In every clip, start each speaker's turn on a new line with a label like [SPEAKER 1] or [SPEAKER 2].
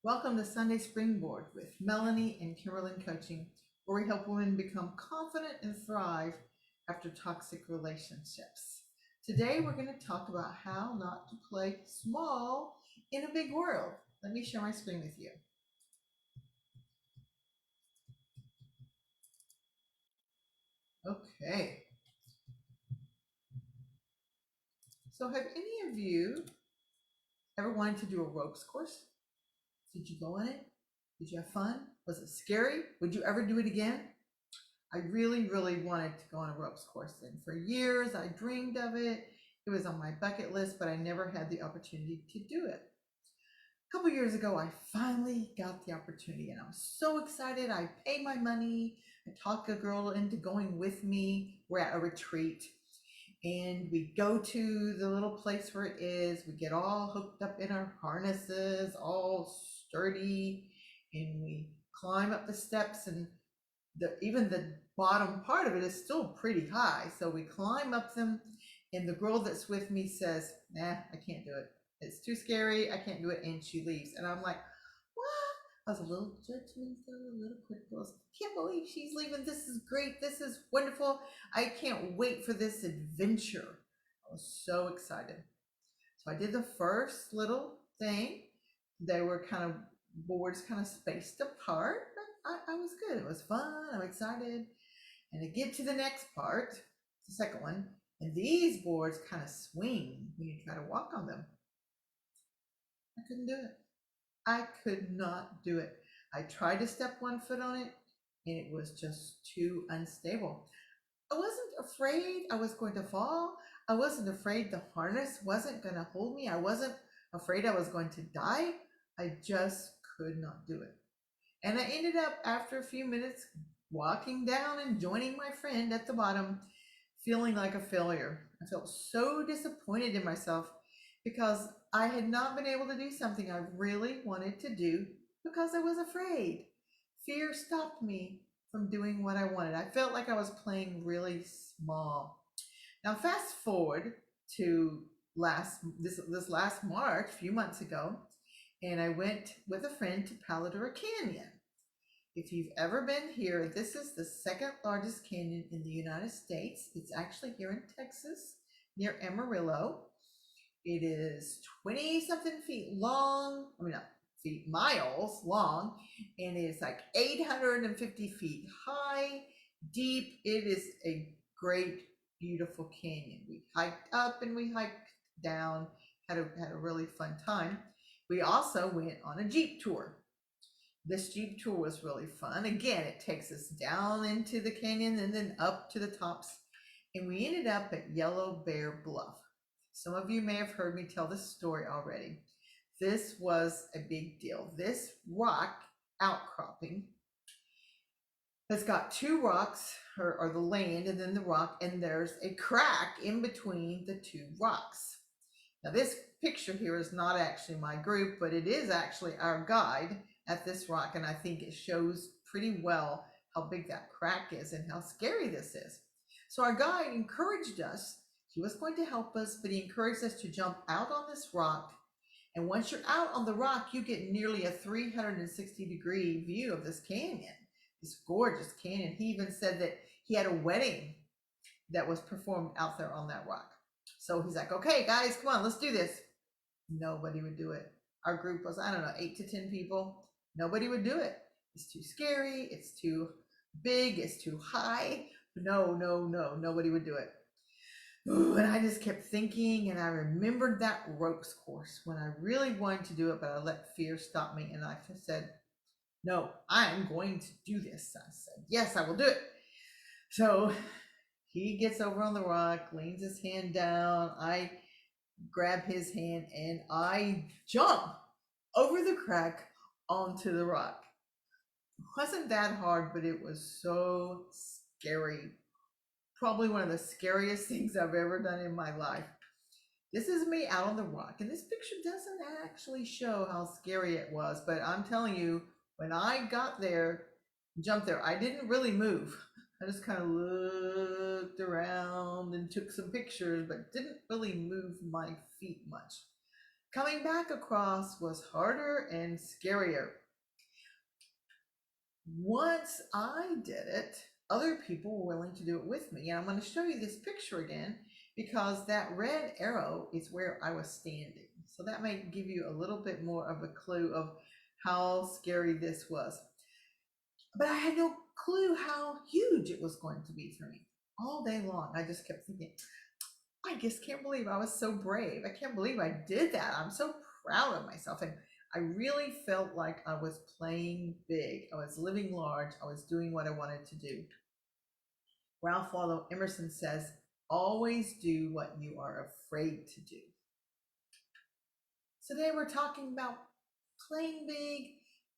[SPEAKER 1] Welcome to Sunday Springboard with Melanie and Kimberlyn Coaching, where we help women become confident and thrive after toxic relationships. Today, we're going to talk about how not to play small in a big world. Let me share my screen with you. Okay. So, have any of you ever wanted to do a ropes course? Did you go on it? Did you have fun? Was it scary? Would you ever do it again? I really, really wanted to go on a ropes course. And for years, I dreamed of it. It was on my bucket list, but I never had the opportunity to do it. A couple years ago, I finally got the opportunity and I was so excited. I paid my money. I talked a girl into going with me. We're at a retreat and we go to the little place where it is. We get all hooked up in our harnesses, all sturdy, and we climb up the steps and even the bottom part of it is still pretty high. So we climb up them, and the girl that's with me says, "Nah, I can't do it. It's too scary. I can't do it." And she leaves. And I'm like, "What?" I was a little judgmental, a little critical. I can't believe she's leaving. This is great. This is wonderful. I can't wait for this adventure. I was so excited. So I did the first little thing. They were kind of boards kind of spaced apart, but I was good. It was fun. I'm excited. And to get to the next part, the second one, and these boards kind of swing when you try to walk on them. I couldn't do it. I could not do it. I tried to step one foot on it, and it was just too unstable. I wasn't afraid I was going to fall. I wasn't afraid the harness wasn't going to hold me. I wasn't afraid I was going to die. I just could not do it. And I ended up, after a few minutes, walking down and joining my friend at the bottom, feeling like a failure. I felt so disappointed in myself because I had not been able to do something I really wanted to do because I was afraid. Fear stopped me from doing what I wanted. I felt like I was playing really small. Now, fast forward to this last March, a few months ago, and I went with a friend to Paladora Canyon. If you've ever been here, this is the second largest canyon in the United States. It's actually here in Texas, near Amarillo. It is 20 something feet long. I mean, not feet, miles long, and it's like 850 feet high, deep. It is a great, beautiful canyon. We hiked up and we hiked down, had a really fun time. We also went on a Jeep tour. This Jeep tour was really fun. Again, it takes us down into the canyon and then up to the tops. And we ended up at Yellow Bear Bluff. Some of you may have heard me tell this story already. This was a big deal. This rock outcropping has got two rocks, or the land, and then the rock, and there's a crack in between the two rocks. Now, this picture here is not actually my group, but it is actually our guide at this rock, and I think it shows pretty well how big that crack is and how scary this is. So our guide encouraged us. He was going to help us, but he encouraged us to jump out on this rock. And once you're out on the rock, you get nearly a 360-degree view of this canyon, this gorgeous canyon. He even said that he had a wedding that was performed out there on that rock. So he's like, "Okay, guys, come on, let's do this." Nobody would do it. Our group was, I don't know, 8 to 10 people. Nobody would do it. It's too scary. It's too big. It's too high. No, no, no. Nobody would do it. Ooh, and I just kept thinking, and I remembered that ropes course when I really wanted to do it, but I let fear stop me. And I said, "No, I'm going to do this." I said, "Yes, I will do it." So he gets over on the rock, leans his hand down. I grab his hand and I jump over the crack onto the rock. It wasn't that hard, but it was so scary. Probably one of the scariest things I've ever done in my life. This is me out on the rock, and this picture doesn't actually show how scary it was, but I'm telling you, when I got there, jumped there, I didn't really move. I just kind of looked around and took some pictures, but didn't really move my feet much. Coming back across was harder and scarier. Once I did it, other people were willing to do it with me. And I'm going to show you this picture again because that red arrow is where I was standing. So that might give you a little bit more of a clue of how scary this was. But I had no clue how huge it was going to be for me. All day long, I just kept thinking, I just can't believe I was so brave. I can't believe I did that. I'm so proud of myself. And I really felt like I was playing big. I was living large. I was doing what I wanted to do. Ralph Waldo Emerson says, always do what you are afraid to do. So today we're talking about playing big,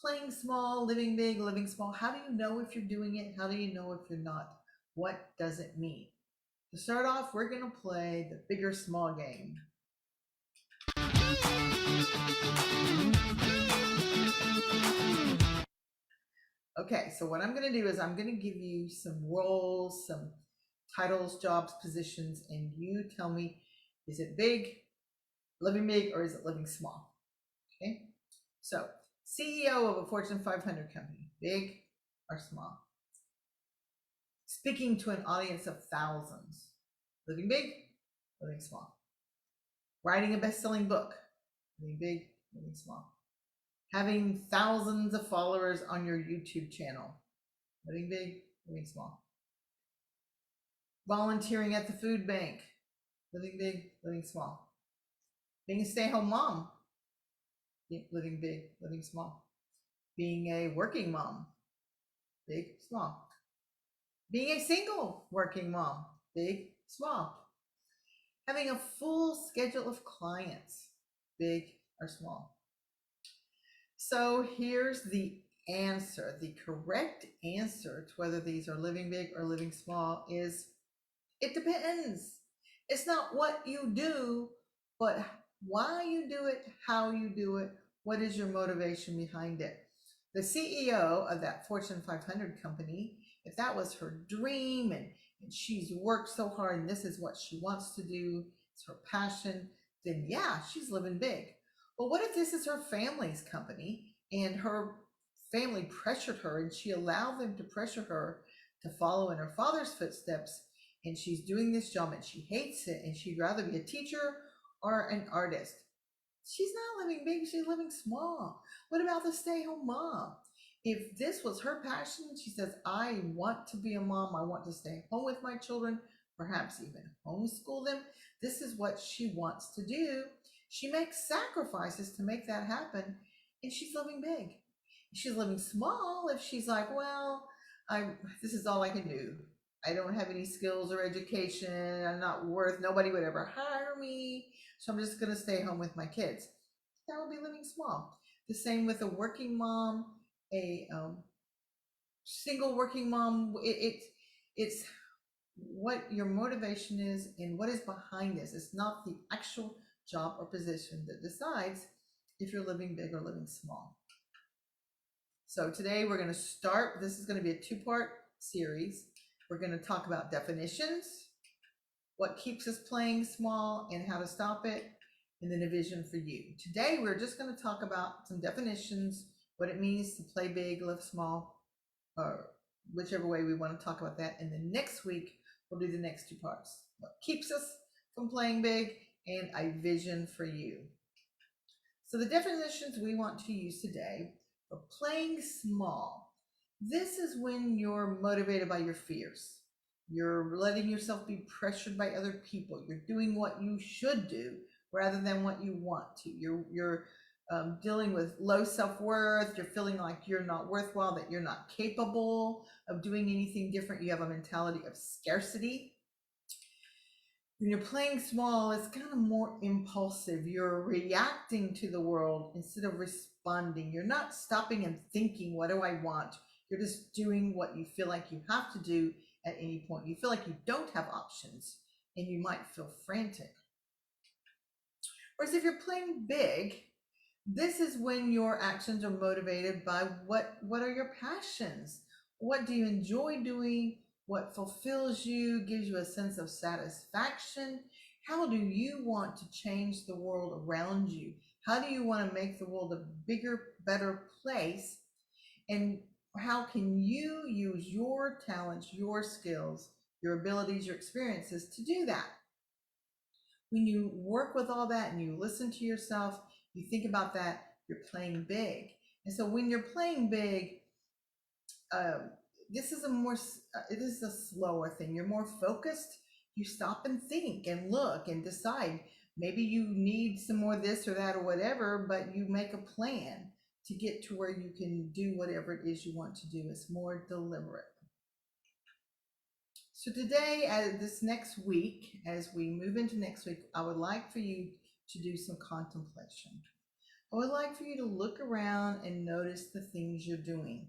[SPEAKER 1] playing small, living big, living small. How do you know if you're doing it? How do you know if you're not? What does it mean? To start off, we're going to play the big or small game. Okay, so what I'm going to do is I'm going to give you some roles, some titles, jobs, positions, and you tell me, is it big, living big, or is it living small? Okay, so CEO of a Fortune 500 company, big or small? Speaking to an audience of thousands, living big, living small? Writing a best-selling book, living big, living small? Having thousands of followers on your YouTube channel, living big, living small? Volunteering at the food bank, living big, living small? Being a stay-at-home mom, living big, living small? Being a working mom, big, small? Being a single working mom, big, small? Having a full schedule of clients, big or small? So here's the answer. The correct answer to whether these are living big or living small is it depends. It's not what you do, but why you do it, how you do it, what is your motivation behind it. The CEO of that Fortune 500 company, if that was her dream and she's worked so hard and this is what she wants to do, it's her passion, then yeah, she's living big. But what if this is her family's company and her family pressured her and she allowed them to pressure her to follow in her father's footsteps, and she's doing this job and she hates it and she'd rather be a teacher or an artist? She's not living big, she's living small. What about the stay-home mom? If this was her passion, she says, I want to be a mom, I want to stay home with my children, perhaps even homeschool them. This is what she wants to do. She makes sacrifices to make that happen, and she's living big. She's living small if she's like, well, this is all I can do. I don't have any skills or education. I'm not worth, nobody would ever hire me. So I'm just going to stay home with my kids. That would be living small. The same with a working mom, a single working mom. It's what your motivation is and what is behind this. It's not the actual job or position that decides if you're living big or living small. So today we're going to start, this is going to be a two-part series. We're going to talk about definitions, what keeps us playing small and how to stop it, and then a vision for you. Today we're just going to talk about some definitions, what it means to play big, live small, or whichever way we want to talk about that. And then next week we'll do the next two parts, what keeps us from playing big and a vision for you. So the definitions we want to use today for playing small. This is when you're motivated by your fears. You're letting yourself be pressured by other people. You're doing what you should do rather than what you want to. You're dealing with low self-worth. You're feeling like you're not worthwhile, that you're not capable of doing anything different. You have a mentality of scarcity. When you're playing small, it's kind of more impulsive. You're reacting to the world instead of responding. You're not stopping and thinking, what do I want? You're just doing what you feel like you have to do at any point. You feel like you don't have options and you might feel frantic. Whereas if you're playing big, this is when your actions are motivated by what are your passions? What do you enjoy doing? What fulfills you, gives you a sense of satisfaction? How do you want to change the world around you? How do you want to make the world a bigger, better place? And how can you use your talents, your skills, your abilities, your experiences to do that? When you work with all that and you listen to yourself, you think about that, you're playing big. And so when you're playing big, um, this is it is a slower thing. You're more focused. You stop and think and look and decide. Maybe you need some more this or that or whatever, but you make a plan to get to where you can do whatever it is you want to do. It's more deliberate. So today, this next week, as we move into next week, I would like for you to do some contemplation. I would like for you to look around and notice the things you're doing.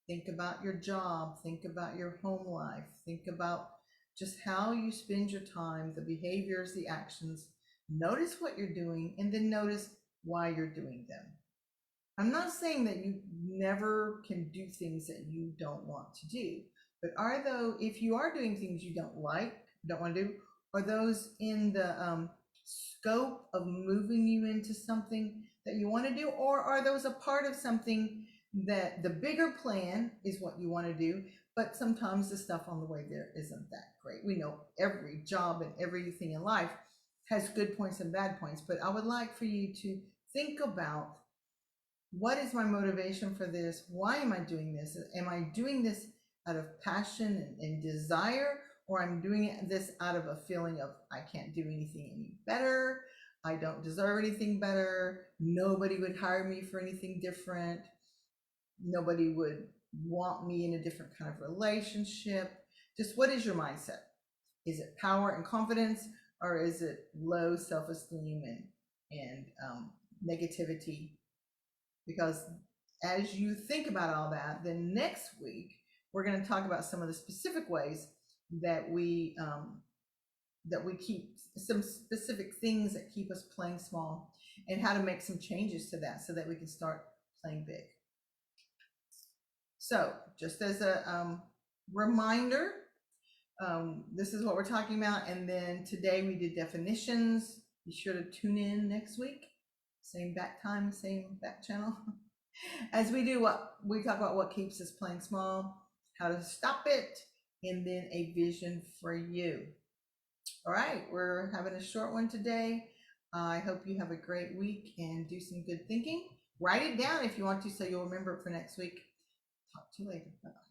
[SPEAKER 1] Think about your job, think about your home life, think about just how you spend your time, the behaviors, the actions. Notice what you're doing, and then notice why you're doing them. I'm not saying that you never can do things that you don't want to do, but if you are doing things you don't like, don't want to do, are those in the scope of moving you into something that you want to do, or are those a part of something that the bigger plan is what you want to do, but sometimes the stuff on the way there isn't that great? We know every job and everything in life has good points and bad points, but I would like for you to think about, what is my motivation for this? Why am I doing this? Am I doing this out of passion and desire, or I'm doing this out of a feeling of I can't do anything any better, I don't deserve anything better, nobody would hire me for anything different, nobody would want me in a different kind of relationship? Just what is your mindset? Is it power and confidence, or is it low self-esteem and negativity? Because as you think about all that, then next week we're going to talk about some of the specific ways that we keep some specific things that keep us playing small, and how to make some changes to that so that we can start playing big. So just as a reminder, this is what we're talking about. And then today we did definitions. Be sure to tune in next week. Same back time, same back channel. As we do what we talk about, what keeps us playing small, how to stop it, and then a vision for you. All right, we're having a short one today. I hope you have a great week and do some good thinking. Write it down if you want to, so you'll remember it for next week. Talk to you later. Bye-bye.